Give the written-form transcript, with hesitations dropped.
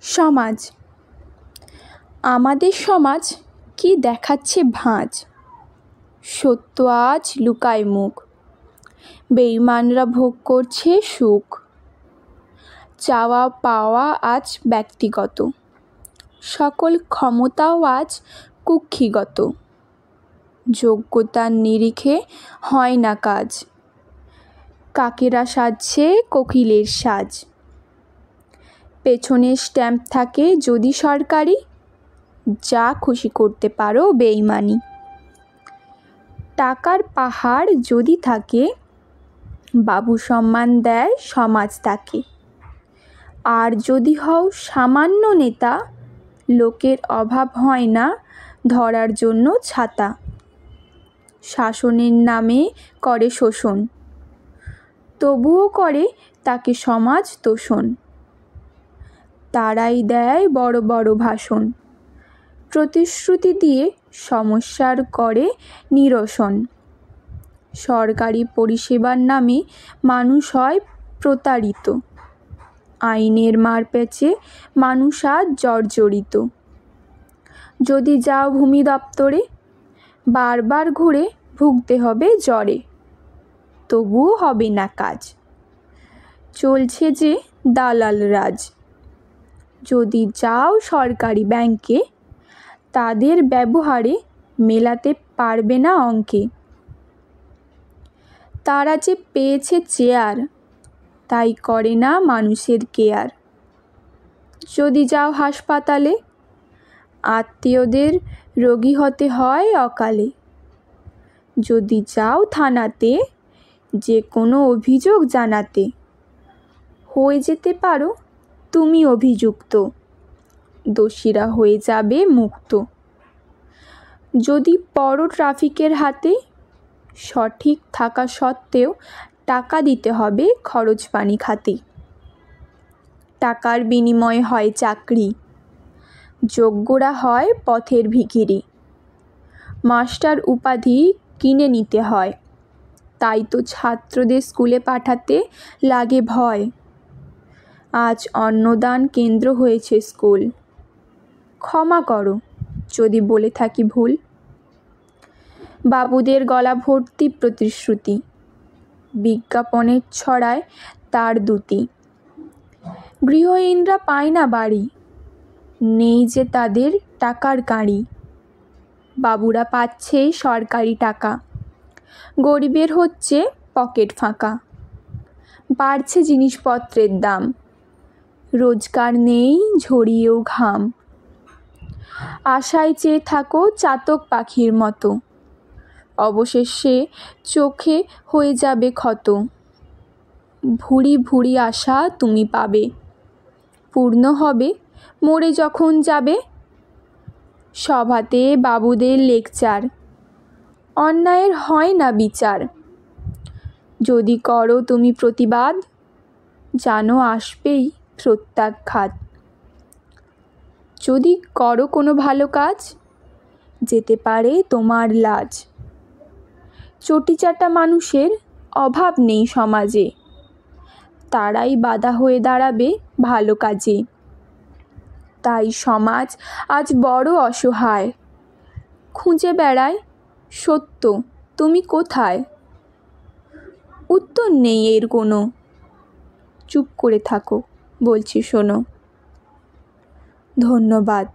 সমাজ। আমাদের সমাজ কি দেখাচ্ছে ভাঁজ, সত্য আজ লুকায় মুখ, বেঈমানরা ভোগ করছে সুখ। চাওয়া পাওয়া আজ ব্যক্তিগত, সকল ক্ষমতাও আজ কুক্ষিগত। যোগ্যতার নিরিখে হয় না কাজ, কাকেরা সাজছে কোকিলের সাজ। পেছনে স্ট্যাম্প থাকে যদি সরকারি, যা খুশি করতে পারো বেঈমানি। টাকার পাহাড় যদি থাকে, বাবু সম্মান দেয় সমাজ তাকে। আর যদি হও সামান্য নেতা, লোকের অভাব হয় না ধরার জন্য ছাতা। শাসনের নামে করে শোষণ, তবুও করে তাকে সমাজ তোষণ। তারাই দেয় বড় বড় ভাষণ, প্রতিশ্রুতি দিয়ে সমস্যার করে নিরসন। সরকারি পরিষেবার নামে মানুষ হয় প্রতারিত, আইনের মারপ্যাঁচে মানুষ আজ জর্জরিত। যদি যাও ভূমি দপ্তরে, বারবার ঘুরে ভুগতে হবে জ্বরে, তবুও হবে না কাজ। চলছে যে দালাল রাজ। যদি যাও সরকারি ব্যাংকে, তাদের ব্যবহারে মেলাতে পারবে না অঙ্কে। তারা যে পেয়েছে চেয়ার, তাই করে না মানুষের কেয়ার। যদি যাও হাসপাতালে, আত্মীয়দের রোগী হতে হয় অকালে। যদি যাও থানাতে, যে কোনো অভিযোগ জানাতে, হয়ে যেতে পারো তুমি অভিযুক্ত, দোষীরা হয়ে যাবে মুক্ত। যদি পড়ো ট্রাফিকের হাতে, সঠিক থাকা সত্ত্বেও টাকা দিতে হবে খরচ পানি খাতে। টাকার বিনিময়ে হয় চাকরি, যোগ্যরা হয় পথের ভিখিরি। মাস্টার উপাধি কিনে নিতে হয়, তাই তো ছাত্রদের স্কুলে পাঠাতে লাগে ভয়। আজ অন্নদান কেন্দ্র হয়েছে স্কুল, ক্ষমা করো যদি বলে থাকি ভুল। বাবুদের গলা ভর্তি প্রতিশ্রুতি, বিজ্ঞাপনের ছড়ায় তার দুটি। গৃহহীনরা পায় না বাড়ি, নেই যে তাদের টাকার গাড়ি। বাবুরা পাচ্ছে সরকারি টাকা, গরিবের হচ্ছে পকেট ফাঁকা। বাড়ছে জিনিসপত্রের দাম, রোজগার নেই ঝরিয়েও ঘাম। আশায় চেয়ে থাকো চাতক পাখির মতো, অবশেষে চোখে হয়ে যাবে ক্ষত। ভুরি ভুরি আশা তুমি পাবে, পূর্ণ হবে মরে যখন যাবে। সভাতে বাবুদের লেকচার, অন্যায়ের হয় না বিচার। যদি করো তুমি প্রতিবাদ, জানো আসবেই প্রত্যাঘাত। যদি করো কোনো ভালো কাজ, যেতে পারে তোমার লাজ। চটিচাটা মানুষের অভাব নেই সমাজে, তারাই বাধা হয়ে দাঁড়াবে ভালো কাজে। তাই সমাজ আজ বড় অসহায়, খুঁজে বেড়ায় সত্য তুমি কোথায়। উত্তর নেই এর কোনো, চুপ করে থাকো বলছি শোনো। ধন্যবাদ।